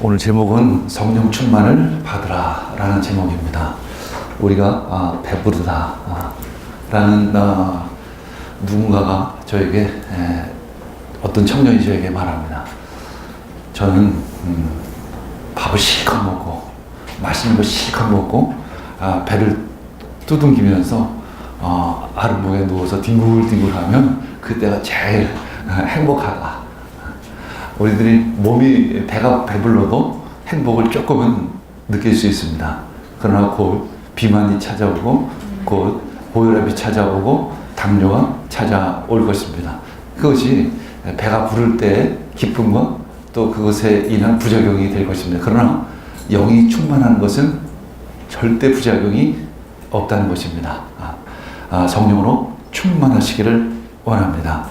오늘 제목은 성령 충만을 받으라 라는 제목입니다. 우리가 배부르다 라는 누군가가 저에게 어떤 청년이 저에게 말합니다. 저는 밥을 실컷 먹고 맛있는 거 실컷 먹고 배를 두둥기면서 아랫목에 누워서 뒹굴뒹굴하면 그때가 제일 행복하다. 우리들이 배가 배불러도 행복을 조금은 느낄 수 있습니다. 그러나 곧 비만이 찾아오고 곧 고혈압이 찾아오고 당뇨가 찾아올 것입니다. 그것이 배가 부를 때의 기쁨과 또 그것에 인한 부작용이 될 것입니다. 그러나 영이 충만한 것은 절대 부작용이 없다는 것입니다. 성령으로 충만하시기를 원합니다.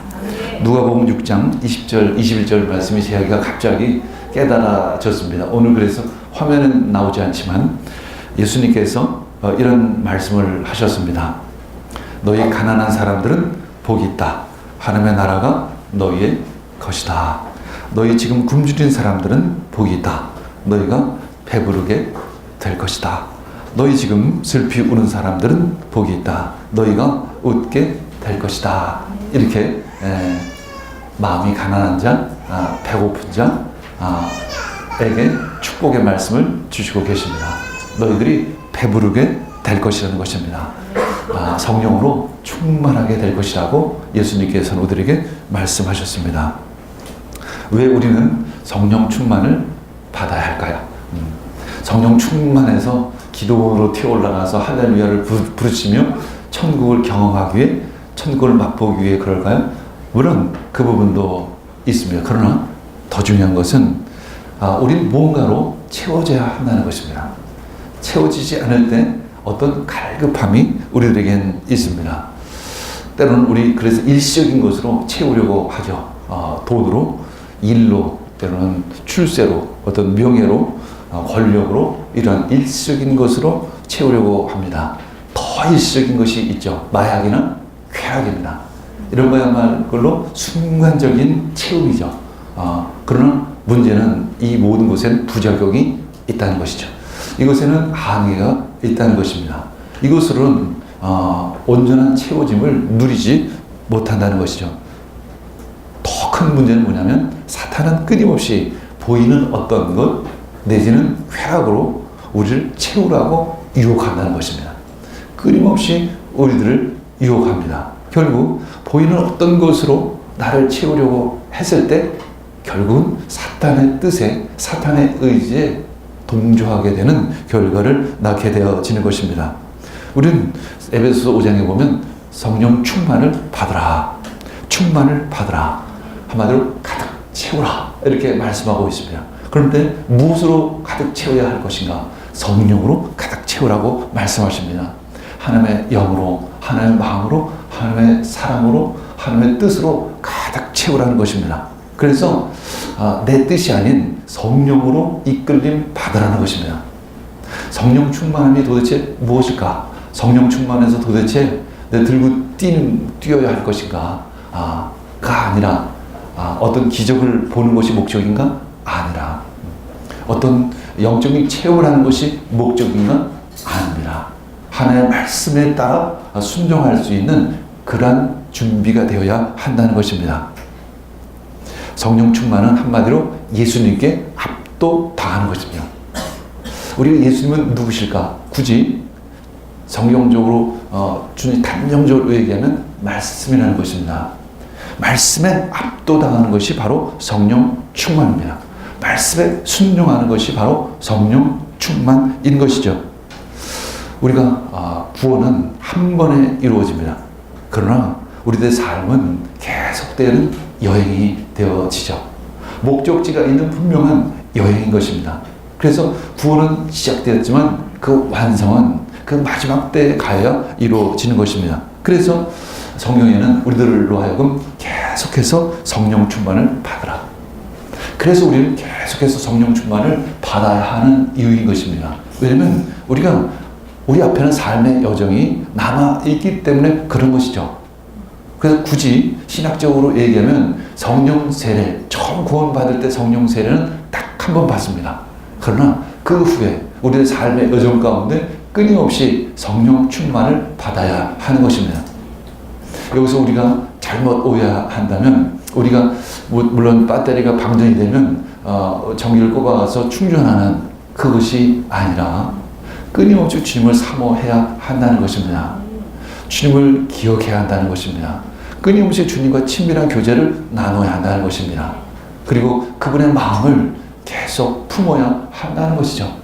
누가복음 6장 20절 21절 말씀이 제 이야기가 갑자기 깨달아졌습니다. 오늘 그래서 화면은 나오지 않지만 예수님께서 이런 말씀을 하셨습니다. 너희 가난한 사람들은 복이 있다. 하나님의 나라가 너희의 것이다. 너희 지금 굶주린 사람들은 복이 있다. 너희가 배부르게 될 것이다. 너희 지금 슬피 우는 사람들은 복이 있다. 너희가 웃게 될 것이다. 이렇게 마음이 가난한 자, 배고픈 자에게 축복의 말씀을 주시고 계십니다. 너희들이 배부르게 될 것이라는 것입니다. 성령으로 충만하게 될 것이라고 예수님께서는 우리에게 말씀하셨습니다. 왜 우리는 성령 충만을 받아야 할까요? 성령 충만해서 기도로 튀어올라가서 할렐루야를 부르시며 천국을 경험하기 위해 천국을 맛보기 위해 그럴까요? 물론 그 부분도 있습니다. 그러나 더 중요한 것은 우린 무언가로 채워져야 한다는 것입니다. 채워지지 않을 때 어떤 갈급함이 우리들에겐 있습니다. 때로는 우리 그래서 일시적인 것으로 채우려고 하죠. 돈으로, 일로, 때로는 출세로, 어떤 명예로, 권력으로 이런 일시적인 것으로 채우려고 합니다. 더 일시적인 것이 있죠. 마약이나 쾌락입니다. 이런 거야말로 순간적인 체험이죠. 그러나 문제는 이 모든 것에는 부작용이 있다는 것이죠. 이것에는 한계가 있다는 것입니다. 이것으로는 온전한 채워짐을 누리지 못한다는 것이죠. 더 큰 문제는 뭐냐면 사탄은 끊임없이 보이는 어떤 것 내지는 쾌락으로 우리를 채우라고 유혹한다는 것입니다. 끊임없이 우리들을 유혹합니다. 결국 보이는 어떤 것으로 나를 채우려고 했을 때 결국은 사탄의 뜻에 사탄의 의지에 동조하게 되는 결과를 낳게 되어지는 것입니다. 우리는 에베소서 5장에 보면 성령 충만을 받으라. 충만을 받으라. 한마디로 가득 채우라. 이렇게 말씀하고 있습니다. 그런데 무엇으로 가득 채워야 할 것인가? 성령으로 가득 채우라고 말씀하십니다. 하나님의 영으로, 하나님의 마음으로, 하나님의 사랑으로, 하나님의 뜻으로 가득 채우라는 것입니다. 그래서 내 뜻이 아닌 성령으로 이끌림 받으라는 것입니다. 성령 충만함이 도대체 무엇일까? 성령 충만해서 도대체 내 들고 뛰어야 할 것인가? 가 아니라 어떤 기적을 보는 것이 목적인가? 아니라 어떤 영적인 체험을 하는 것이 목적인가? 아닙니다. 하나님의 말씀에 따라 순종할 수 있는 그러한 준비가 되어야 한다는 것입니다. 성령 충만은 한마디로 예수님께 압도당하는 것입니다. 우리 예수님은 누구실까? 굳이 성경적으로 주님 단정적으로 얘기하면 말씀이라는 것입니다. 말씀에 압도당하는 것이 바로 성령 충만입니다. 말씀에 순종하는 것이 바로 성령 충만인 것이죠. 우리가 구원은 한 번에 이루어집니다. 그러나 우리들의 삶은 계속되는 여행이 되어지죠. 목적지가 있는 분명한 여행인 것입니다. 그래서 구원은 시작되었지만 그 완성은 그 마지막 때에 가야 이루어지는 것입니다. 그래서 성경에는 우리들로 하여금 계속해서 성령 충만을 받으라. 그래서 우리는 계속해서 성령 충만을 받아야 하는 이유인 것입니다. 왜냐하면 우리가 우리 앞에는 삶의 여정이 남아있기 때문에 그런 것이죠. 그래서 굳이 신학적으로 얘기하면 성령 세례, 처음 구원받을 때 성령 세례는 딱 한 번 받습니다. 그러나 그 후에 우리의 삶의 여정 가운데 끊임없이 성령 충만을 받아야 하는 것입니다. 여기서 우리가 잘못 오해한다면, 우리가 물론 배터리가 방전이 되면 전기를 꼽아서 충전하는 그것이 아니라 끊임없이 주님을 사모해야 한다는 것입니다. 주님을 기억해야 한다는 것입니다. 끊임없이 주님과 친밀한 교제를 나눠야 한다는 것입니다. 그리고 그분의 마음을 계속 품어야 한다는 것이죠.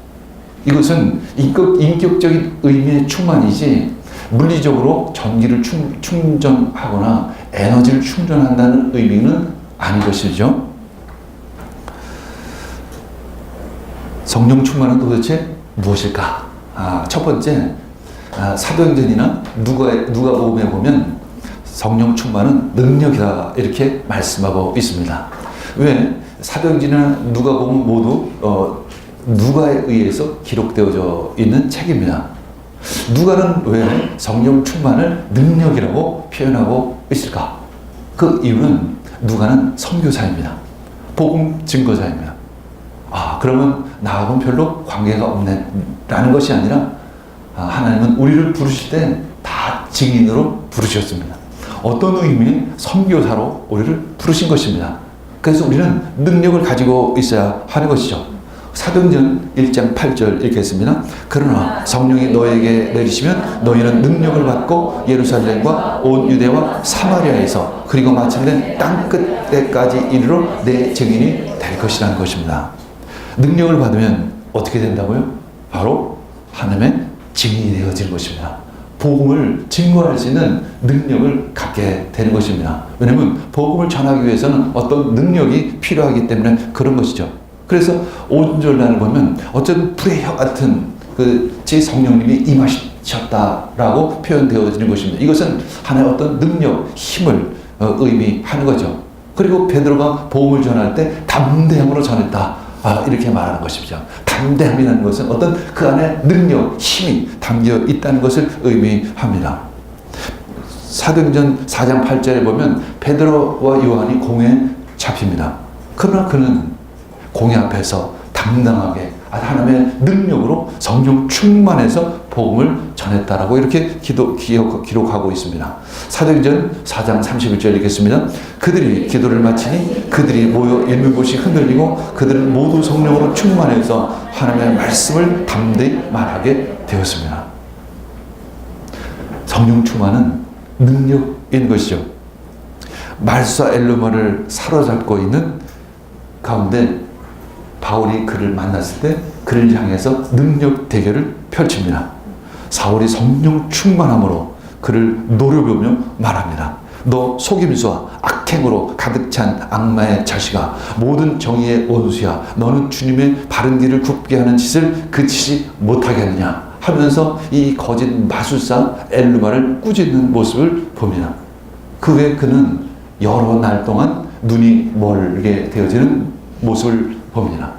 이것은 인격적인 의미의 충만이지 물리적으로 전기를 충전하거나 에너지를 충전한다는 의미는 아닌 것이죠. 성령 충만은 도대체 무엇일까? 첫 번째, 사도행전이나 누가복음에 보면 성령 충만은 능력이다 이렇게 말씀하고 있습니다. 왜? 사도행전이나 누가복음 모두 누가에 의해서 기록되어져 있는 책입니다. 누가는 왜 성령 충만을 능력이라고 표현하고 있을까? 그 이유는 누가는 선교사입니다. 복음 증거자입니다. 그러면 나하고는 별로 관계가 없네라는 것이 아니라 하나님은 우리를 부르실 때 다 증인으로 부르셨습니다. 어떤 의미의 선교사로 우리를 부르신 것입니다. 그래서 우리는 능력을 가지고 있어야 하는 것이죠. 사도행전 1장 8절 읽겠습니다. 그러나 성령이 너에게 내리시면 너희는 능력을 받고 예루살렘과 온 유대와 사마리아에서 그리고 마침내 땅 끝에까지 이르러 내 증인이 될 것이라는 것입니다. 능력을 받으면 어떻게 된다고요? 바로 하나님의 증인이 되어지는 것입니다. 복음을 증거할 수 있는 능력을 갖게 되는 것입니다. 왜냐하면 복음을 전하기 위해서는 어떤 능력이 필요하기 때문에 그런 것이죠. 그래서 오순절날을 보면 어떤 불의 혀 같은 성령님이 임하셨다라고 표현되어지는 것입니다. 이것은 하나의 어떤 능력, 힘을 의미하는 거죠. 그리고 베드로가 복음을 전할 때 담대함으로 전했다. 이렇게 말하는 것이죠. 담대함이라는 것은 어떤 그 안에 능력, 힘이 담겨 있다는 것을 의미합니다. 사도행전 4장 8절에 보면 베드로와 요한이 공에 잡힙니다. 그러나 그는 공회 앞에서 당당하게 하나님의 능력으로 성령 충만해서 복음을 전했다라고 이렇게 기록하고 있습니다. 사도행전 4장 31절 읽겠습니다. 그들이 기도를 마치니 그들이 모여 있는 곳이 흔들리고 그들은 모두 성령으로 충만해서 하나님의 말씀을 담대히 말하게 되었습니다. 성령 충만은 능력인 것이죠. 말수와 엘루마를 사로잡고 있는 가운데 바울이 그를 만났을 때 그를 향해서 능력 대결을 펼칩니다. 사울이 성령 충만함으로 그를 노려보며 말합니다. 너 속임수와 악행으로 가득 찬 악마의 자식아, 모든 정의의 원수야. 너는 주님의 바른 길을 굽게 하는 짓을 그치지 못하겠느냐 하면서 이 거짓 마술사 엘루마를 꾸짖는 모습을 봅니다. 그 후에 그는 여러 날 동안 눈이 멀게 되어지는 모습을 봅니다.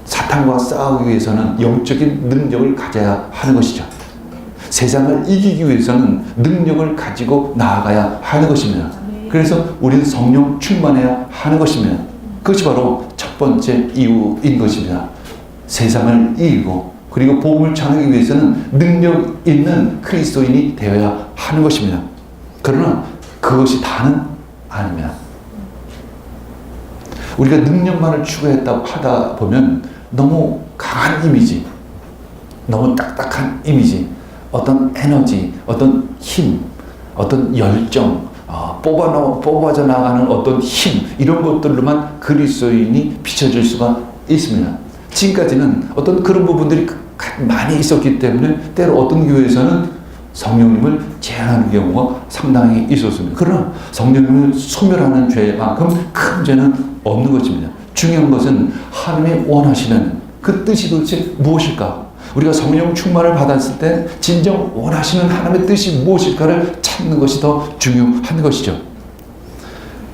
사탄과 싸우기 위해서는 영적인 능력을 가져야 하는 것이죠. 세상을 이기기 위해서는 능력을 가지고 나아가야 하는 것입니다. 그래서 우리는 성령 충만해야 하는 것입니다. 그것이 바로 첫 번째 이유인 것입니다. 세상을 이기고 그리고 복음을 전하기 위해서는 능력 있는 그리스도인이 되어야 하는 것입니다. 그러나 그것이 다는 아닙니다. 우리가 능력만을 추구했다고 하다 보면 너무 강한 이미지, 너무 딱딱한 이미지, 어떤 에너지, 어떤 힘, 어떤 열정, 뽑아져 나가는 어떤 힘, 이런 것들로만 그리스도인이 비춰질 수가 있습니다. 지금까지는 어떤 그런 부분들이 많이 있었기 때문에 때로 어떤 교회에서는 성령님을 제한하는 경우가 상당히 있었습니다. 그러나 성령님을 소멸하는 죄만큼 큰 죄는 없는 것입니다. 중요한 것은 하나님이 원하시는 그 뜻이 도대체 무엇일까? 우리가 성령 충만을 받았을 때 진정 원하시는 하나님의 뜻이 무엇일까를 찾는 것이 더 중요한 것이죠.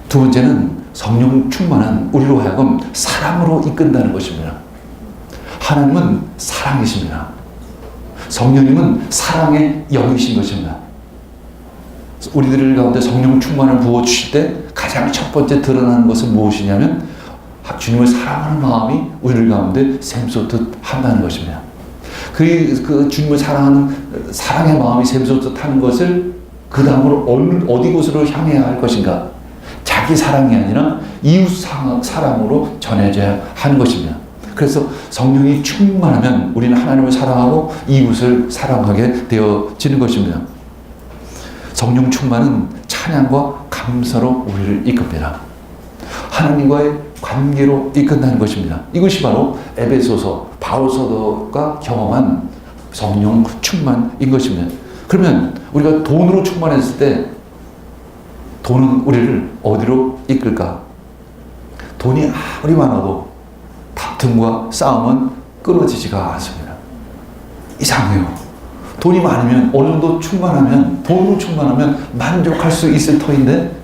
두 번째는 성령 충만은 우리로 하여금 사랑으로 이끈다는 것입니다. 하나님은 사랑이십니다. 성령님은 사랑의 영이신 것입니다. 우리들 가운데 성령 충만을 부어주실 때 가장 첫 번째 드러나는 것은 무엇이냐면 주님을 사랑하는 마음이 우리 가운데 샘솟듯 한다는 것입니다. 그 주님을 사랑하는 사랑의 마음이 샘솟듯 하는 것을 그 다음으로 어디 곳으로 향해야 할 것인가? 자기 사랑이 아니라 이웃 사랑으로 전해져야 하는 것입니다. 그래서 성령이 충만하면 우리는 하나님을 사랑하고 이웃을 사랑하게 되어지는 것입니다. 성령 충만은 찬양과 감사로 우리를 이끕니다. 하나님과의 관계로 이끈다는 것입니다. 이것이 바로 에베소서 바울 사도가 경험한 성령 충만인 것입니다. 그러면 우리가 돈으로 충만했을 때 돈은 우리를 어디로 이끌까? 돈이 아무리 많아도 다툼과 싸움은 끊어지지가 않습니다. 이상해요. 돈이 많으면 어느 정도 충만하면 돈으로 충만하면 만족할 수 있을 터인데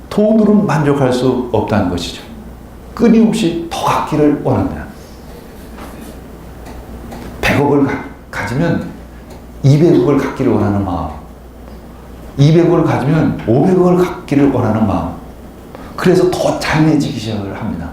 돈으로 만족할 수 없다는 것이죠. 끊임없이 더 갖기를 원합니다. 100억을 가지면 200억을 갖기를 원하는 마음, 200억을 가지면 500억을 갖기를 원하는 마음, 그래서 더 잔인해지기 시작을 합니다.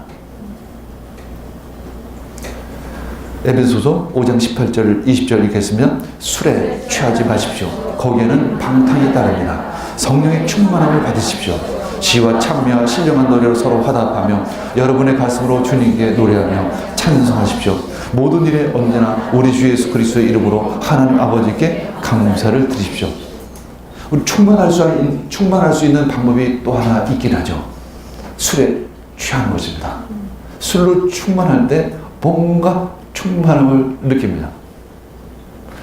에베소서 5장 18절 20절 읽겠습니다. 술에 취하지 마십시오. 거기에는 방탕이 따릅니다. 성령의 충만함을 받으십시오. 시와 찬미와 신령한 노래로 서로 화답하며 여러분의 가슴으로 주님께 노래하며 찬송하십시오. 모든 일에 언제나 우리 주 예수 그리스도의 이름으로 하나님 아버지께 감사를 드리십시오. 우리 충만할 수 있는 방법이 또 하나 있긴 하죠. 술에 취하는 것입니다. 술로 충만할 때 뭔가 충만함을 느낍니다.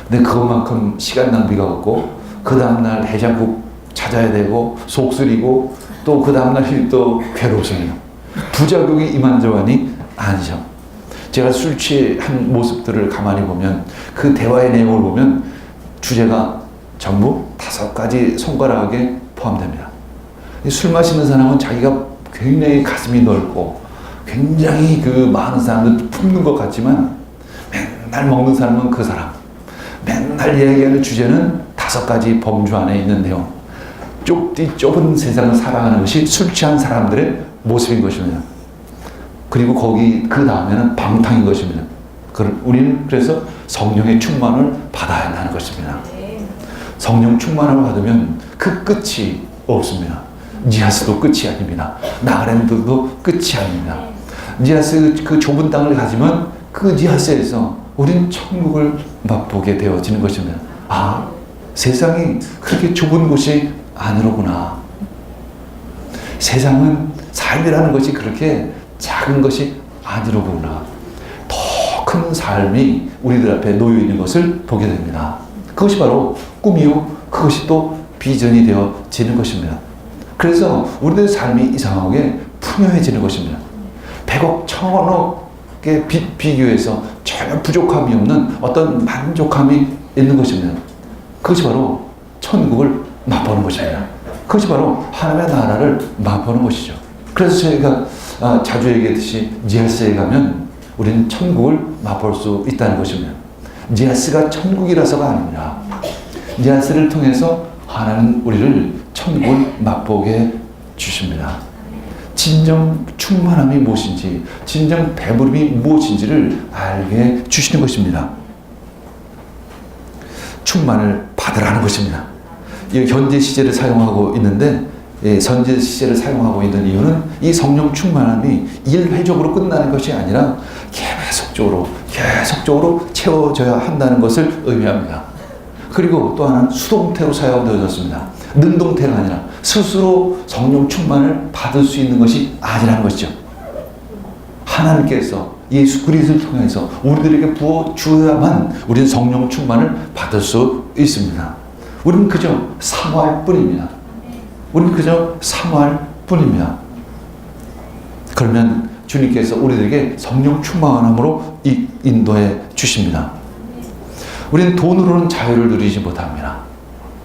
근데 그것만큼 시간 낭비가 없고 그 다음날 해장국 찾아야 되고 속쓰리고 또 그 다음날이 또 괴로워져요. 부작용이 이만저만이 아니죠. 제가 술 취한 모습들을 가만히 보면 그 대화의 내용을 보면 주제가 전부 5가지 손가락에 포함됩니다. 술 마시는 사람은 자기가 굉장히 가슴이 넓고 굉장히 그 많은 사람들 품는 것 같지만 맨날 먹는 사람은 그 사람, 맨날 얘기하는 주제는 5가지 범주 안에 있는데요. 좁은 세상을 살아가는 것이 술 취한 사람들의 모습인 것입니다. 그리고 그 다음에는 방탕인 것입니다. 우리는 그래서 성령의 충만을 받아야 한다는 것입니다. 성령 충만을 받으면 그 끝이 없습니다. 니아스도 끝이 아닙니다. 나가렌드도 끝이 아닙니다. 니아스 그 좁은 땅을 가지면 그 니아스에서 우리는 천국을 맛보게 되어지는 것입니다. 아, 세상이 그렇게 좁은 곳이 아니로구나. 세상은 삶이라는 것이 그렇게 작은 것이 아니로구나. 더 큰 삶이 우리들 앞에 놓여 있는 것을 보게 됩니다. 그것이 바로 꿈이요, 그것이 또 비전이 되어지는 것입니다. 그래서 우리들의 삶이 이상하게 풍요해지는 것입니다. 100억, 1000억의 비교해서 전혀 부족함이 없는 어떤 만족함이 있는 것입니다. 그것이 바로 천국을 맛보는 것입니다. 그것이 바로 하나님의 나라를 맛보는 것이죠. 그래서 저희가 자주 얘기했듯이 니아스에 가면 우리는 천국을 맛볼 수 있다는 것입니다. 니아스가 천국이라서가 아닙니다. 니아스를 통해서 하나님은 우리를 천국을 맛보게 주십니다. 진정 충만함이 무엇인지, 진정 배부름이 무엇인지를 알게 주시는 것입니다. 충만을 받으라는 것입니다. 현재 시제를 사용하고 있는데, 현재 시제를 사용하고 있는 이유는 이 성령 충만함이 일회적으로 끝나는 것이 아니라 계속적으로 채워져야 한다는 것을 의미합니다. 그리고 또 하나는 수동태로 사용되어졌습니다. 능동태가 아니라 스스로 성령 충만을 받을 수 있는 것이 아니라는 것이죠. 하나님께서 예수 그리스도를 통해서 우리들에게 부어주어야만 우리는 성령 충만을 받을 수 있습니다. 우리는 그저 사모할 뿐입니다. 우리는 그저 사모할 뿐입니다. 그러면 주님께서 우리들에게 성령 충만함으로 인도해 주십니다. 우리는 돈으로는 자유를 누리지 못합니다.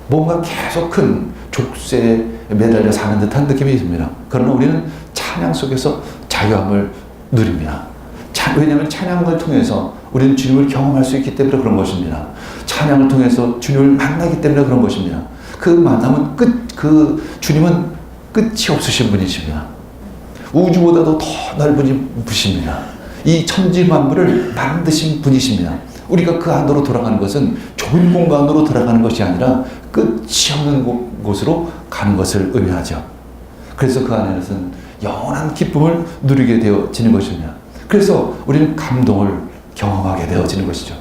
뭔가 계속 큰 족쇄에 매달려 사는 듯한 느낌이 있습니다. 그러나 우리는 찬양 속에서 자유함을 누립니다. 왜냐하면 찬양을 통해서 우리는 주님을 경험할 수 있기 때문에 그런 것입니다. 찬양을 통해서 주님을 만나기 때문에 그런 것입니다. 그 만남은 주님은 끝이 없으신 분이십니다. 우주보다도 더 넓은 분이십니다. 이 천지 만물을 만드신 분이십니다. 우리가 그 안으로 돌아가는 것은 좁은 공간으로 들어가는 것이 아니라 끝이 없는 곳으로 가는 것을 의미하죠. 그래서 그 안에서는 영원한 기쁨을 누리게 되어지는 것입니다. 그래서 우리는 감동을 경험하게 되어지는 것이죠.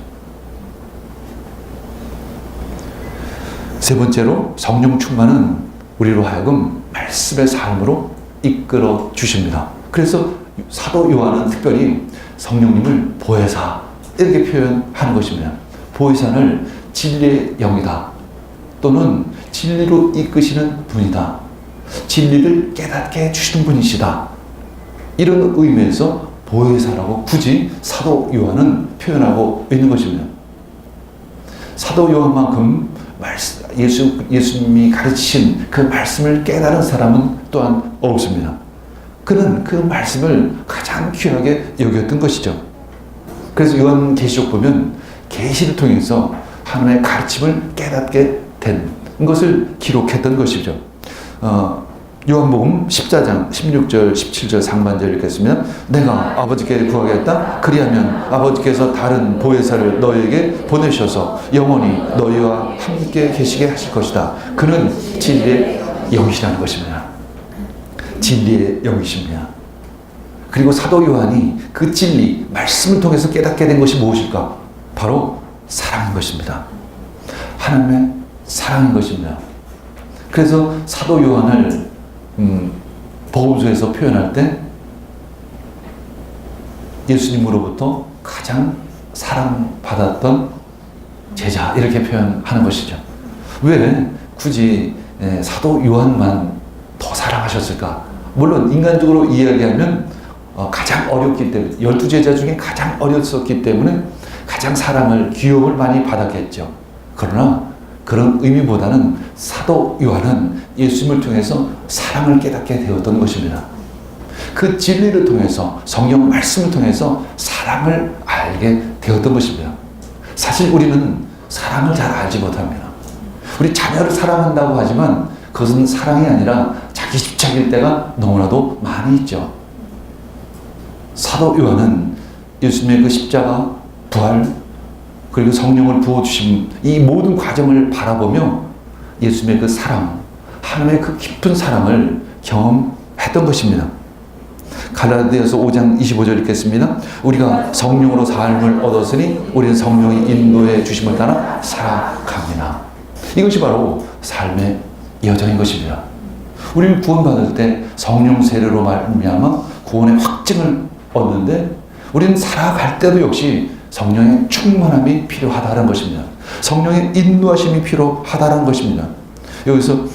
세 번째로 성령 충만은 우리로 하여금 말씀의 삶으로 이끌어 주십니다. 그래서 사도 요한은 특별히 성령님을 보혜사 이렇게 표현하는 것입니다. 보혜사를 진리의 영이다, 또는 진리로 이끄시는 분이다, 진리를 깨닫게 해주시는 분이시다, 이런 의미에서 보혜사라고 굳이 사도 요한은 표현하고 있는 것입니다. 사도 요한만큼 예수님이 가르치신 그 말씀을 깨달은 사람은 또한 없습니다. 그는 그 말씀을 가장 귀하게 여겼던 것이죠. 그래서 요한계시록 보면 계시를 통해서 하나님의 가르침을 깨닫게 된 것을 기록했던 것이죠. 요한복음 14장 16절 17절 상반절 읽겠습니다. 내가 아버지께 구하겠다. 그리하면 아버지께서 다른 보혜사를 너희에게 보내셔서 영원히 너희와 함께 계시게 하실 것이다. 그는 진리의 영이시라는 것입니다. 진리의 영이십니다. 그리고 사도 요한이 그 진리, 말씀을 통해서 깨닫게 된 것이 무엇일까? 바로 사랑인 것입니다. 하나님의 사랑인 것입니다. 그래서 사도 요한을 복음서에서 표현할 때 예수님으로부터 가장 사랑받았던 제자 이렇게 표현하는 것이죠. 왜 굳이 사도 요한만 더 사랑하셨을까? 물론 인간적으로 이야기하면 가장 어렸기 때문에 12제자 중에 가장 어렸었기 때문에 가장 사랑을, 귀여움을 많이 받았겠죠. 그러나 그런 의미보다는 사도 요한은 예수님을 통해서 사랑을 깨닫게 되었던 것입니다. 그 진리를 통해서, 성경 말씀을 통해서 사랑을 알게 되었던 것입니다. 사실 우리는 사랑을 잘 알지 못합니다. 우리 자녀를 사랑한다고 하지만 그것은 사랑이 아니라 자기 집착일 때가 너무나도 많이 있죠. 사도 요한은 예수님의 그 십자가, 부활, 그리고 성령을 부어주신 이 모든 과정을 바라보며 예수님의 그 사랑, 하나님의 그 깊은 사랑을 경험했던 것입니다. 갈라디아서 5장 25절 읽겠습니다. 우리가 성령으로 삶을 얻었으니 우리는 성령이 인도해 주심을 따라 살아갑니다. 이것이 바로 삶의 여정인 것입니다. 우리는 구원받을 때 성령 세례로 말미암아 구원의 확증을 얻는데 우리는 살아갈 때도 역시 성령의 충만함이 필요하다는 것입니다. 성령의 인도하심이 필요하다는 것입니다. 여기서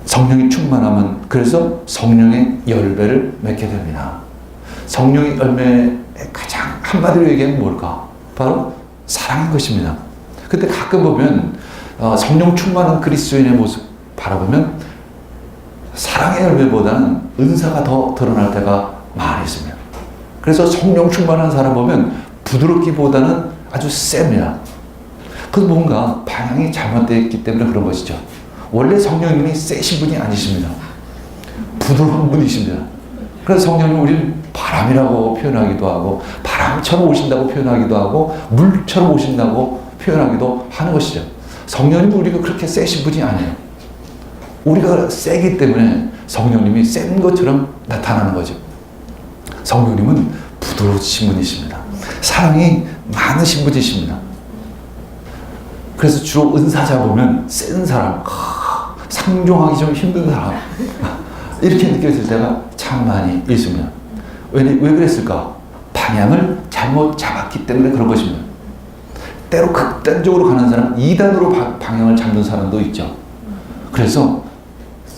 성령이 충만하면 그래서 성령의 열매를 맺게 됩니다. 성령의 열매의 가장 한마디로 얘기하면 뭘까? 바로 사랑인 것입니다. 근데 가끔 보면 성령 충만한 그리스도인의 모습 바라보면 사랑의 열매보다는 은사가 더 드러날 때가 많이 있습니다. 그래서 성령 충만한 사람 보면 부드럽기보다는 아주 셉니다. 그 뭔가 방향이 잘못되어 있기 때문에 그런 것이죠. 원래 성령님이 세신 분이 아니십니다. 부드러운 분이십니다. 그래서 성령님 우리는 바람이라고 표현하기도 하고 바람처럼 오신다고 표현하기도 하고 물처럼 오신다고 표현하기도 하는 것이죠. 성령님은 우리가 그렇게 세신 분이 아니에요. 우리가 세기 때문에 성령님이 센 것처럼 나타나는 거죠. 성령님은 부드러우신 분이십니다. 사랑이 많으신 분이십니다. 그래서 주로 은사자 보면 센 사람, 상종하기 좀 힘든 사람 이렇게 느껴질 때가 참 많이 있습니다. 왜 그랬을까? 방향을 잘못 잡았기 때문에 그런 것입니다. 때로 극단적으로 가는 사람, 2단으로 방향을 잡는 사람도 있죠. 그래서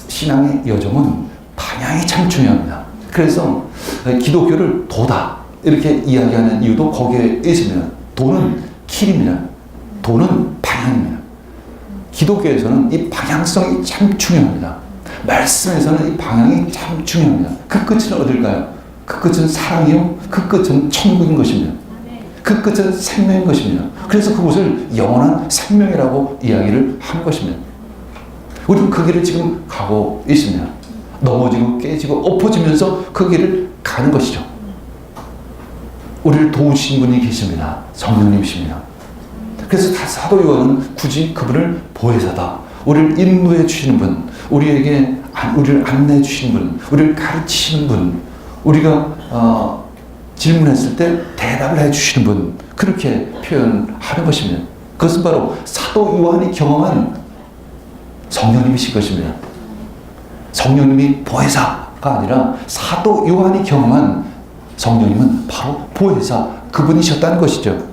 신앙의 여정은 방향이 참 중요합니다. 그래서 기독교를 도다 이렇게 이야기하는 이유도 거기에 있습니다. 도는 길입니다. 도는 방향입니다. 기독교에서는 이 방향성이 참 중요합니다. 말씀에서는 이 방향이 참 중요합니다. 그 끝은 어딜까요? 그 끝은 사랑이요. 그 끝은 천국인 것입니다. 그 끝은 생명인 것입니다. 그래서 그곳을 영원한 생명이라고 이야기를 한 것입니다. 우리는 그 길을 지금 가고 있습니다. 넘어지고 깨지고 엎어지면서 그 길을 가는 것이죠. 우리를 도우신 분이 계십니다. 성령님이십니다. 그래서 사도 요한은 굳이 그분을 보혜사다, 우리를 인도해 주시는 분, 우리에게 우리를 안내해 주시는 분, 우리를 가르치시는 분, 우리가 질문했을 때 대답을 해 주시는 분, 그렇게 표현하는 것입니다. 그것은 바로 사도 요한이 경험한 성령님이신 것입니다. 성령님이 보혜사가 아니라 사도 요한이 경험한 성령님은 바로 보혜사, 그분이셨다는 것이죠.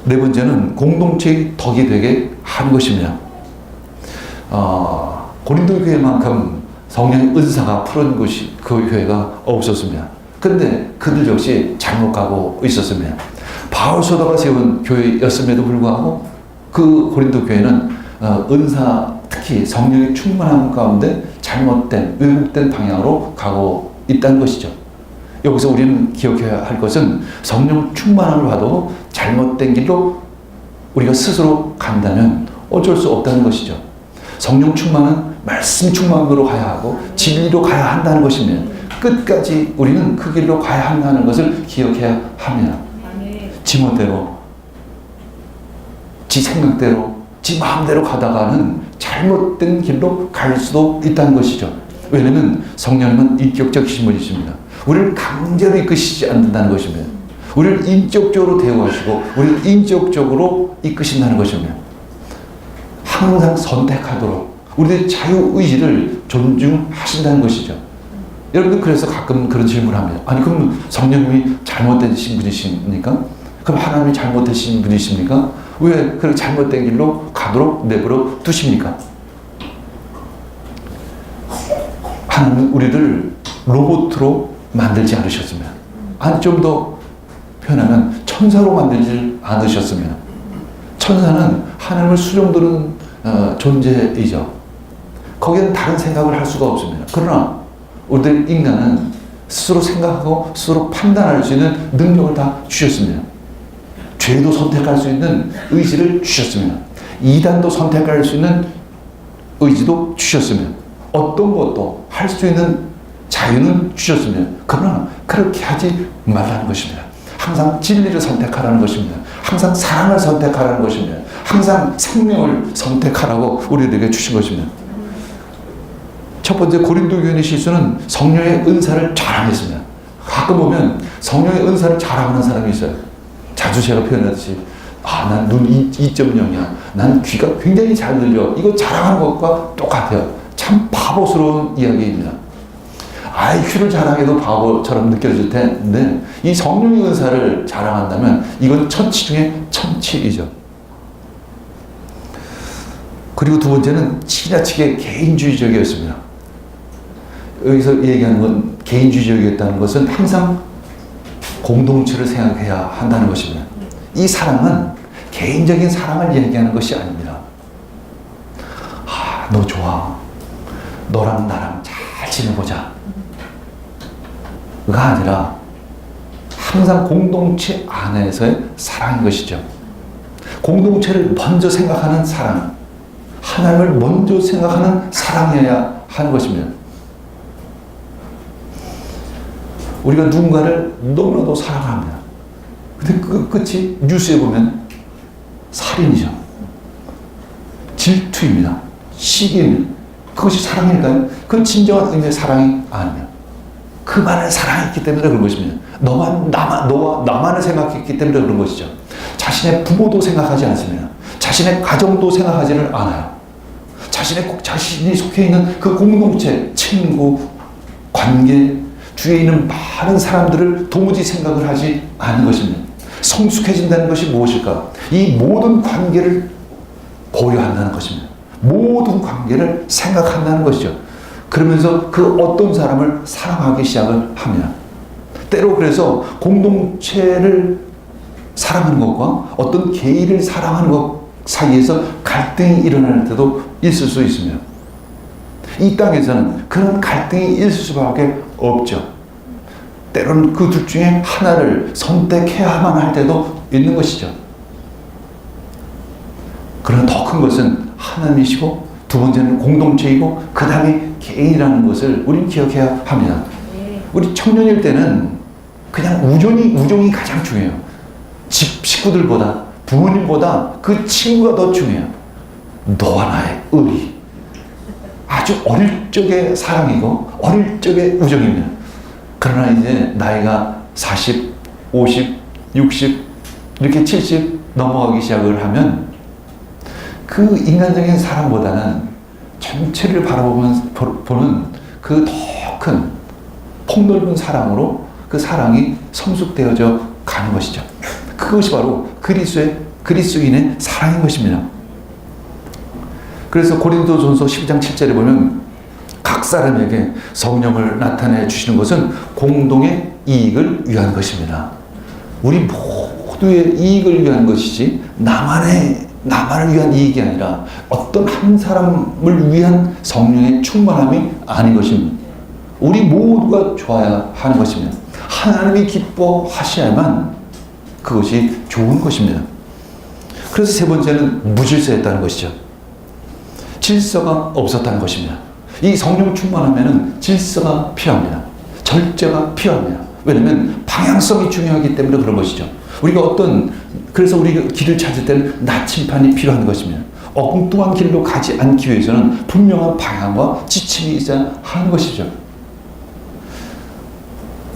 네 번째는 공동체의 덕이 되게 하는 것입니다. 고린도 교회만큼 성령의 은사가 푸른 곳이 그 교회가 없었습니다. 그런데 그들 역시 잘못 가고 있었습니다. 바울 사도가 세운 교회였음에도 불구하고 그 고린도 교회는 은사, 특히 성령의 충만함 가운데 잘못된, 왜곡된 방향으로 가고 있다는 것이죠. 여기서 우리는 기억해야 할 것은 성령 충만함을 봐도 잘못된 길로 우리가 스스로 간다면 어쩔 수 없다는 것이죠. 성령 충만은 말씀 충만으로 가야 하고 진리로 가야 한다는 것이면 끝까지 우리는 그 길로 가야 한다는 것을 기억해야 합니다. 지멋대로, 지 생각대로, 지 마음대로 가다가는 잘못된 길로 갈 수도 있다는 것이죠. 왜냐하면 성령님은 인격적이신 분이십니다. 우리를 강제로 이끄시지 않는다는 것입니다. 우리를 인격적으로 대우하시고 우리를 인격적으로 이끄신다는 것입니다. 항상 선택하도록 우리의 자유의지를 존중하신다는 것이죠. 여러분들 그래서 가끔 그런 질문을 합니다. 아니 그럼 성령님이 잘못되신 분이십니까? 그럼 하나님이 잘못되신 분이십니까? 왜 그렇게 잘못된 길로 가도록 내버려 두십니까? 하나님은 우리를 로봇으로 만들지 않으셨습니다. 아니 좀 더 표현하면 천사로 만들지 않으셨습니다. 천사는 하나님을 수종드는 존재이죠. 거기에는 다른 생각을 할 수가 없습니다. 그러나 우리들 인간은 스스로 생각하고 스스로 판단할 수 있는 능력을 다 주셨습니다. 죄도 선택할 수 있는 의지를 주셨습니다. 이단도 선택할 수 있는 의지도 주셨습니다. 어떤 것도 할 수 있는 자유는 주셨습니다. 그러나 그렇게 하지 말라는 것입니다. 항상 진리를 선택하라는 것입니다. 항상 사랑을 선택하라는 것입니다. 항상 생명을 선택하라고 우리에게 주신 것입니다. 첫 번째 고린도 교인의 실수는 성령의 은사를 자랑했습니다. 가끔 보면 성령의 은사를 자랑하는 사람이 있어요. 자주 제가 표현하듯이 난 눈 2.0이야. 난 귀가 굉장히 잘 들려. 이거 자랑하는 것과 똑같아요. 참 바보스러운 이야기입니다. IQ를 자랑해도 바보처럼 느껴질 텐데 이 성령의 은사를 자랑한다면 이건 천치 중에 천치이죠. 그리고 두 번째는 지나치게 개인주의적이었습니다. 여기서 얘기하는 건 개인주의적이었다는 것은 항상 공동체를 생각해야 한다는 것입니다. 이 사랑은 개인적인 사랑을 얘기하는 것이 아닙니다. 너 좋아. 너랑 나랑 잘 지내보자. 가 아니라 항상 공동체 안에서의 사랑인 것이죠. 공동체를 먼저 생각하는 사랑, 하나님을 먼저 생각하는 사랑이어야 하는 것입니다. 우리가 누군가를 너무나도 사랑합니다. 근데 그 끝이 뉴스에 보면 살인이죠. 질투입니다. 시기입니다. 그것이 사랑일까요? 그건 진정한 의미의 사랑이 아닙니다. 그만을 사랑했기 때문에 그런 것입니다. 너와 나만을 생각했기 때문에 그런 것이죠. 자신의 부모도 생각하지 않습니다. 자신의 가정도 생각하지는 않아요. 자신이 속해 있는 그 공동체, 친구, 관계, 주위에 있는 많은 사람들을 도무지 생각을 하지 않는 것입니다. 성숙해진다는 것이 무엇일까? 이 모든 관계를 고려한다는 것입니다. 모든 관계를 생각한다는 것이죠. 그러면서 그 어떤 사람을 사랑하기 시작을 합니다. 때로 그래서 공동체를 사랑하는 것과 어떤 개인을 사랑하는 것 사이에서 갈등이 일어날 때도 있을 수 있습니다. 이 땅에서는 그런 갈등이 있을 수밖에 없죠. 때로는 그 둘 중에 하나를 선택해야만 할 때도 있는 것이죠. 그러나 더 큰 것은 하나님이시고 두 번째는 공동체이고 그 다음에 개인이라는 것을 우리는 기억해야 합니다. 우리 청년일 때는 그냥 우정이 가장 중요해요. 집 식구들보다, 부모님보다 그 친구가 더 중요해요. 너와 나의 의리. 아주 어릴 적의 사랑이고 어릴 적의 우정입니다. 그러나 이제 나이가 40, 50, 60 이렇게 70 넘어가기 시작을 하면 그 인간적인 사랑보다는 전체를 보는 그 더 큰 폭넓은 사랑으로 그 사랑이 성숙되어져 가는 것이죠. 그것이 바로 그리스도인의 사랑인 것입니다. 그래서 고린도전서 12장 7절에 보면 각 사람에게 성령을 나타내 주시는 것은 공동의 이익을 위한 것입니다. 우리 모두의 이익을 위한 것이지 나만을 위한 이익이 아니라 어떤 한 사람을 위한 성령의 충만함이 아닌 것입니다. 우리 모두가 좋아야 하는 것입니다. 하나님이 기뻐하셔야만 그것이 좋은 것입니다. 그래서 세 번째는 무질서했다는 것이죠. 질서가 없었다는 것입니다. 이 성령 충만하면은 질서가 필요합니다. 절제가 필요합니다. 왜냐하면 방향성이 중요하기 때문에 그런 것이죠. 그래서 우리가 길을 찾을 때는 나침판이 필요한 것입니다. 엉뚱한 길로 가지 않기 위해서는 분명한 방향과 지침이 있어야 하는 것이죠.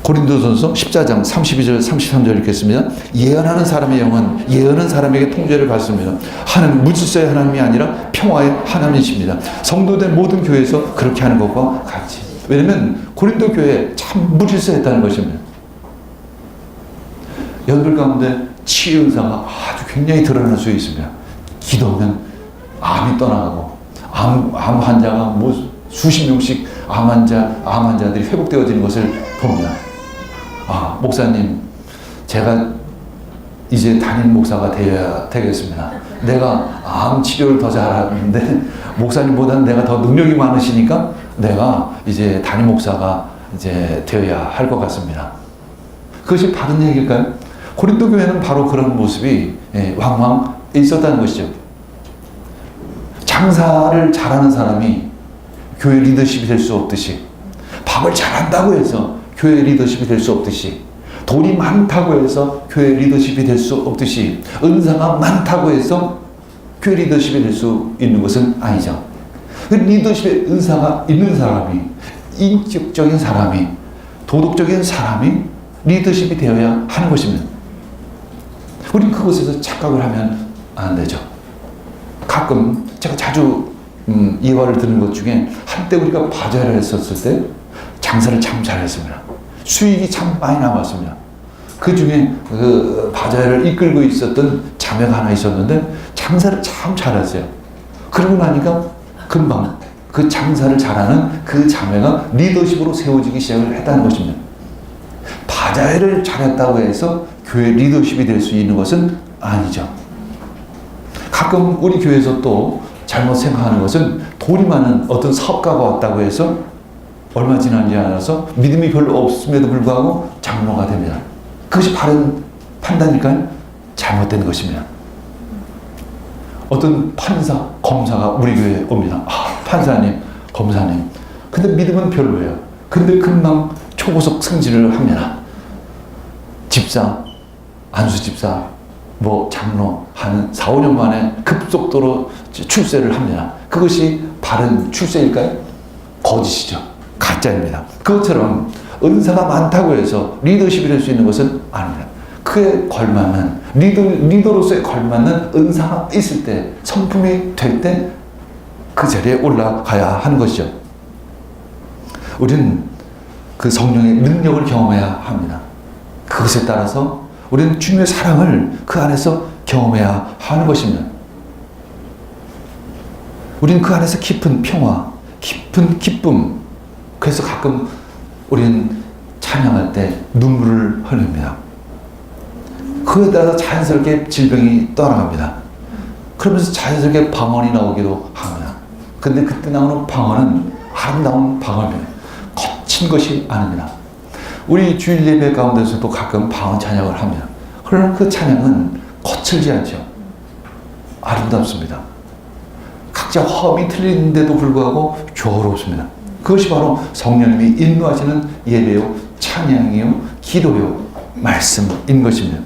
고린도전서 14장 32절 33절 읽겠습니다. 예언하는 사람의 영은 예언하는 사람에게 통제를 받습니다. 하나님 무질서의 하나님이 아니라 평화의 하나님이십니다. 성도된 모든 교회에서 그렇게 하는 것과 같이. 왜냐하면 고린도 교회에 참 무질서했다는 것입니다. 여러분 가운데 치유 은사가 아주 굉장히 드러날 수 있습니다. 기도하면 암이 떠나가고 암 환자가 수십 명씩 암 환자들이 회복되어지는 것을 봅니다. 목사님, 제가 이제 담임 목사가 되어야 되겠습니다. 내가 암 치료를 더 잘하는데 목사님보다는 내가 더 능력이 많으시니까 내가 이제 담임 목사가 이제 되어야 할 것 같습니다. 그것이 바른 얘기일까요? 고린도 교회는 바로 그런 모습이 왕왕 있었다는 것이죠. 장사를 잘하는 사람이 교회 리더십이 될 수 없듯이, 밥을 잘한다고 해서 교회 리더십이 될 수 없듯이, 돈이 많다고 해서 교회 리더십이 될 수 없듯이, 은사가 많다고 해서 교회 리더십이 될 수 있는 것은 아니죠. 그 리더십의 은사가 있는 사람이, 인격적인 사람이, 도덕적인 사람이 리더십이 되어야 하는 것입니다. 우리 그것에서 착각을 하면 안 되죠. 가끔 제가 자주 예화를 드는 것 중에 한때 우리가 바자회를 했었을 때 장사를 참 잘했습니다. 수익이 참 많이 남았습니다. 그 중에 그 바자회를 이끌고 있었던 자매가 하나 있었는데 장사를 참 잘했어요. 그러고 나니까 금방 그 장사를 잘하는 그 자매가 리더십으로 세워지기 시작을 했다는 것입니다. 바자회를 잘했다고 해서 교회 리더십이 될 수 있는 것은 아니죠. 가끔 우리 교회에서 또 잘못 생각하는 것은 돈이 많은 어떤 사업가가 왔다고 해서 얼마 지나지 않아서 믿음이 별로 없음에도 불구하고 장로가 됩니다. 그것이 바른 판단일까요? 잘못된 것입니다. 어떤 판사, 검사가 우리 교회에 옵니다. 판사님, 검사님. 근데 믿음은 별로예요. 근데 금방 초고속 승진을 합니다. 집사, 안수집사, 장로 한 4, 5년 만에 급속도로 출세를 합니다. 그것이 바른 출세일까요? 거짓이죠. 가짜입니다. 그것처럼 은사가 많다고 해서 리더십이 될 수 있는 것은 아닙니다. 그에 걸맞는 리더로서의 걸맞는 은사가 있을 때, 성품이 될 때 그 자리에 올라가야 하는 것이죠. 우리는 그 성령의 능력을 경험해야 합니다. 그것에 따라서 우리는 주님의 사랑을 그 안에서 경험해야 하는 것입니다. 우리는 그 안에서 깊은 평화, 깊은 기쁨, 그래서 가끔 우리는 찬양할 때 눈물을 흘립니다. 그에 따라서 자연스럽게 질병이 떠나갑니다. 그러면서 자연스럽게 방언이 나오기도 합니다. 근데 그때 나오는 방언은 아름다운 방언입니다. 거친 것이 아닙니다. 우리 주일 예배 가운데서도 가끔 방언 찬양을 합니다. 그러나 그 찬양은 거칠지 않죠. 아름답습니다. 각자 화음이 틀리는데도 불구하고 조화롭습니다. 그것이 바로 성령님이 인도하시는 예배요, 찬양이요, 기도요, 말씀인 것입니다.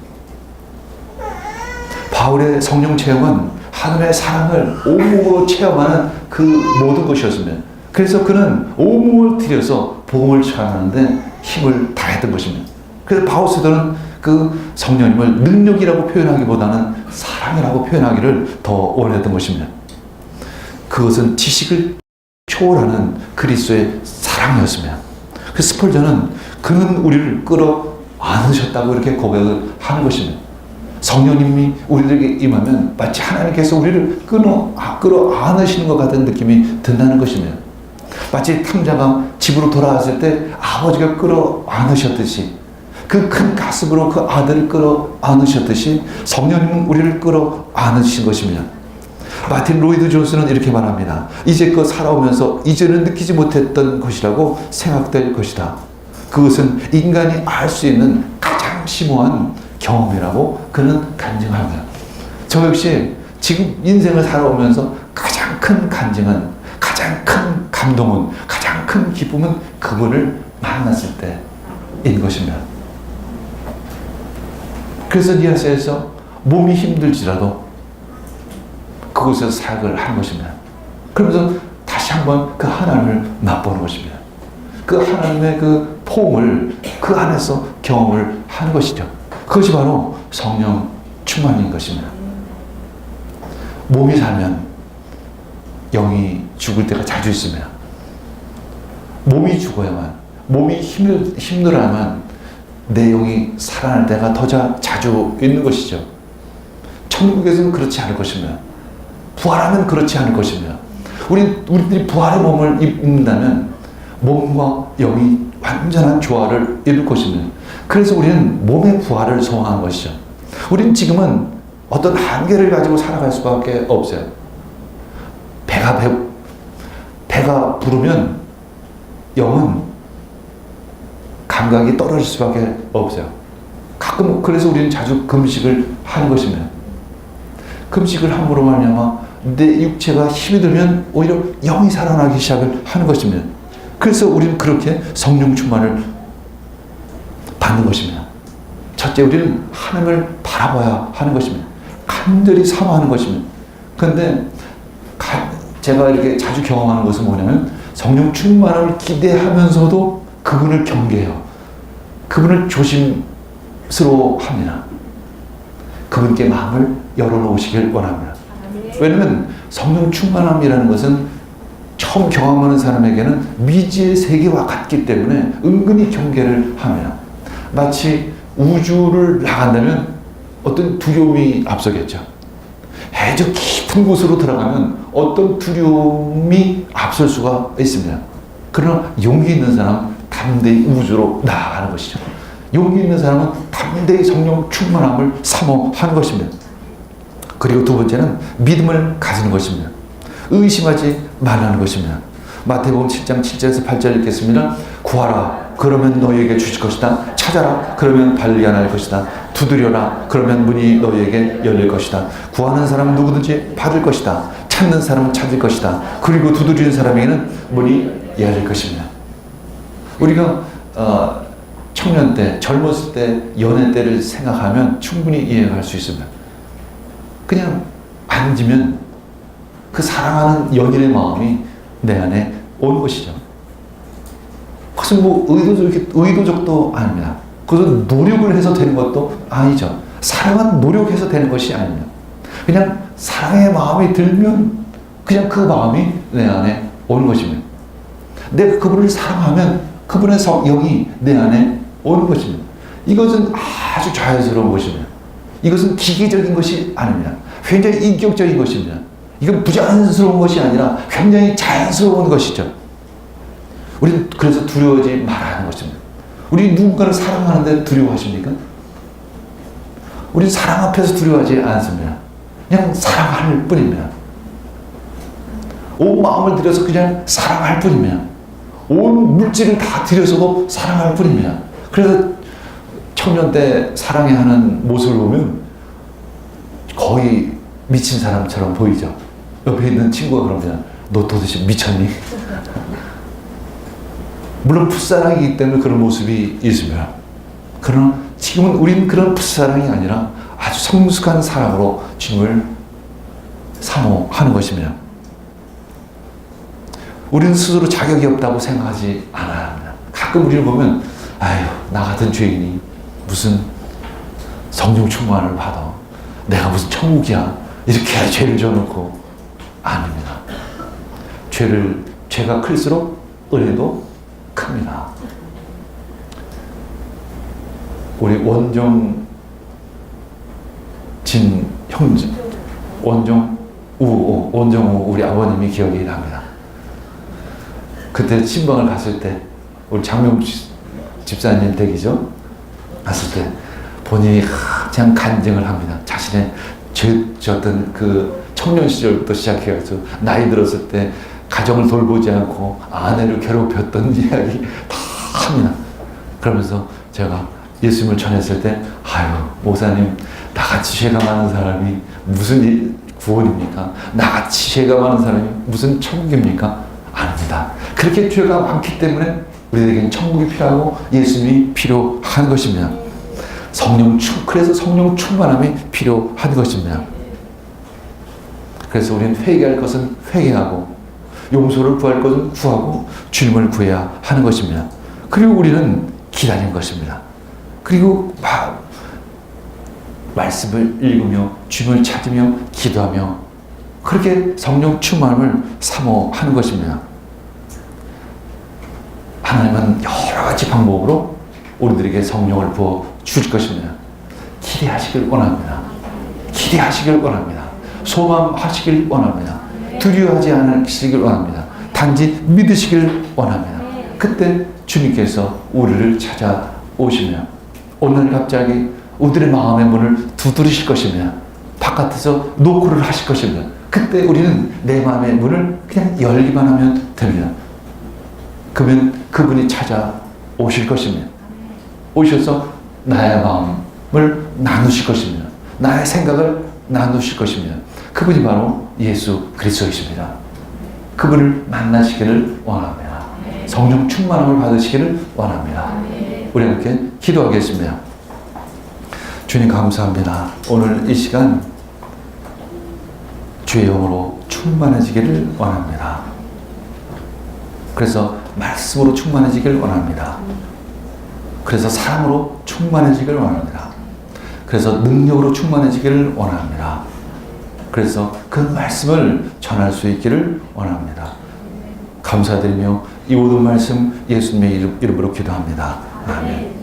바울의 성령 체험은 하나님의 사랑을 온몸으로 체험하는 그 모든 것이었습니다. 그래서 그는 온몸을 들여서 복음을 전하는데 힘을 다했던 것입니다. 그래서 바울 사도는 그 성령님을 능력이라고 표현하기보다는 사랑이라고 표현하기를 더 원했던 것입니다. 그것은 지식을 초월하는 그리스도의 사랑이었습니다. 그 스펄전은 그는 우리를 끌어 안으셨다고 이렇게 고백을 하는 것입니다. 성령님이 우리들에게 임하면 마치 하나님께서 우리를 끌어 안으시는 것 같은 느낌이 든다는 것입니다. 마치 탕자가 집으로 돌아왔을 때 아버지가 끌어 안으셨듯이, 그 큰 가슴으로 그 아들을 끌어 안으셨듯이 성령님은 우리를 끌어 안으신 것입니다. 마틴 로이드 존스는 이렇게 말합니다. 이제껏 살아오면서 이제는 느끼지 못했던 것이라고 생각될 것이다. 그것은 인간이 알 수 있는 가장 심오한 경험이라고 그는 간증합니다. 저 역시 지금 인생을 살아오면서 가장 큰 간증은, 가장 큰 감동은, 가장 큰 기쁨은 그분을 만났을 때인 것입니다. 그래서 니아스에서 몸이 힘들지라도 그곳에서 사역을 하는 것입니다. 그러면서 다시 한번 그 하나님을 맛보는 것입니다. 그 하나님의 그 포옹을 그 안에서 경험을 하는 것이죠. 그것이 바로 성령 충만인 것입니다. 몸이 살면 영이 죽을 때가 자주 있습니다. 몸이 죽어야만, 몸이 힘들어야만 내 영이 살아날 때가 더 자주 있는 것이죠. 천국에서는 그렇지 않을 것입니다. 부활하면 그렇지 않을 것입니다. 우리들이 부활의 몸을 입는다면 몸과 영이 완전한 조화를 이룰 것입니다. 그래서 우리는 몸의 부활을 소망하는 것이죠. 우리는 지금은 어떤 한계를 가지고 살아갈 수밖에 없어요. 배가 부르면 영은 감각이 떨어질 수밖에 없어요. 가끔 그래서 우리는 자주 금식을 하는 것입니다. 금식을 함으로 말미암아 내 육체가 힘이 들면 오히려 영이 살아나기 시작을 하는 것입니다. 그래서 우리는 그렇게 성령 충만을 받는 것입니다. 첫째, 우리는 하나님을 바라봐야 하는 것입니다. 간절히 사모하는 것입니다. 그런데 제가 이렇게 자주 경험하는 것은 뭐냐면 성령 충만을 기대하면서도 그분을 경계해요. 그분을 조심스러워합니다. 그분께 마음을 열어놓으시길 원합니다. 왜냐하면 성령 충만함이라는 것은 처음 경험하는 사람에게는 미지의 세계와 같기 때문에 은근히 경계를 합니다. 마치 우주를 나간다면 어떤 두려움이 앞서겠죠. 해저 깊은 곳으로 들어가면 어떤 두려움이 앞설 수가 있습니다. 그러나 용기 있는 사람은 담대히 우주로 나아가는 것이죠. 용기 있는 사람은 담대히 성령 충만함을 사모하는 것입니다. 그리고 두 번째는 믿음을 가지는 것입니다. 의심하지 말라는 것입니다. 마태복음 7장 7절에서 8절 읽겠습니다. 구하라, 그러면 너희에게 주실 것이다. 찾아라, 그러면 발견할 것이다. 두드려라, 그러면 문이 너희에게 열릴 것이다. 구하는 사람은 누구든지 받을 것이다. 찾는 사람은 찾을 것이다. 그리고 두드리는 사람에게는 문이 열릴 것입니다. 우리가 청년 때, 젊었을 때, 연애 때를 생각하면 충분히 이해할 수 있습니다. 그냥 앉으면 그 사랑하는 연인의 마음이 내 안에 온 것이죠. 그것은 뭐 의도적도 아닙니다. 그것은 노력을 해서 되는 것도 아니죠. 사랑은 노력해서 되는 것이 아닙니다. 그냥 사랑의 마음이 들면 그냥 그 마음이 내 안에 오는 것입니다. 내가 그분을 사랑하면 그분의 영이 내 안에 오는 것입니다. 이것은 아주 자연스러운 것입니다. 이것은 기계적인 것이 아닙니다. 굉장히 인격적인 것입니다. 이건 부자연스러운 것이 아니라 굉장히 자연스러운 것이죠. 우리는 그래서 두려워하지 말아야 하는 것입니다. 우리 누군가를 사랑하는데 두려워하십니까? 우리는 사랑 앞에서 두려워하지 않습니다. 그냥 사랑할 뿐입니다. 온 마음을 들여서 그냥 사랑할 뿐입니다. 온 물질을 다 들여서도 사랑할 뿐입니다. 그래서 청년 때 사랑해하는 모습을 보면 거의 미친 사람처럼 보이죠. 옆에 있는 친구가 그럽니다. 너 도대체 미쳤니? 물론 풋사랑이기 때문에 그런 모습이 있습니다. 그러나 지금은 우린 그런 풋사랑이 아니라 아주 성숙한 사랑으로 주님을 사모하는 것입니다. 우리는 스스로 자격이 없다고 생각하지 않아야 합니다. 가끔 우리를 보면 아유, 나 같은 죄인이 무슨 성령 충만을 받아. 내가 무슨 천국이야. 이렇게 죄를 져놓고. 아닙니다. 죄가 클수록 은혜도 큽니다. 우리 원정진 형제, 원정우 우리 아버님이 기억이 납니다. 그때 친방을 갔을 때 우리 장명 집사님 댁이죠. 갔을 때 본인이 그냥 간증을 합니다. 자신의 죄졌던 그 청년 시절부터 시작해가지고 나이 들었을 때 가정을 돌보지 않고 아내를 괴롭혔던 이야기 다 합니다. 그러면서 제가 예수님을 전했을 때 아유 목사님 나같이 죄가 많은 사람이 무슨 구원입니까? 나같이 죄가 많은 사람이 무슨 천국입니까? 아닙니다. 그렇게 죄가 많기 때문에 우리에게는 천국이 필요하고 예수님이 필요한 것입니다. 그래서 성령 충만함이 필요한 것입니다. 그래서 우리는 회개할 것은 회개하고 용서를 구할 것은 구하고 주님을 구해야 하는 것입니다. 그리고 우리는 기다리는 것입니다. 그리고 말씀을 읽으며 주님을 찾으며 기도하며 그렇게 성령 충만함을 사모하는 것입니다. 하나님은 여러 가지 방법으로 우리들에게 성령을 부어 주실 것입니다. 기대하시길 원합니다. 기대하시길 원합니다. 소망하시길 원합니다. 두려워하지 않으시길 원합니다. 단지 믿으시길 원합니다. 그때 주님께서 우리를 찾아오시며 오늘 갑자기 우리들의 마음의 문을 두드리실 것입니다. 바깥에서 노크를 하실 것입니다. 그때 우리는 내 마음의 문을 그냥 열기만 하면 됩니다. 그러면 그분이 찾아오실 것입니다. 오셔서 나의 마음을 나누실 것입니다. 나의 생각을 나누실 것입니다. 그분이 바로 예수 그리스도이십니다. 그분을 만나시기를 원합니다. 성령 충만함을 받으시기를 원합니다. 우리 함께 기도하겠습니다. 주님 감사합니다. 오늘 이 시간 주의 영으로 충만해지기를 원합니다. 그래서 말씀으로 충만해지기를 원합니다. 그래서 사랑으로 충만해지기를 원합니다. 그래서 능력으로 충만해지기를 원합니다. 그래서 그 말씀을 전할 수 있기를 원합니다. 감사드리며 이 모든 말씀 예수님의 이름으로 기도합니다. 아멘.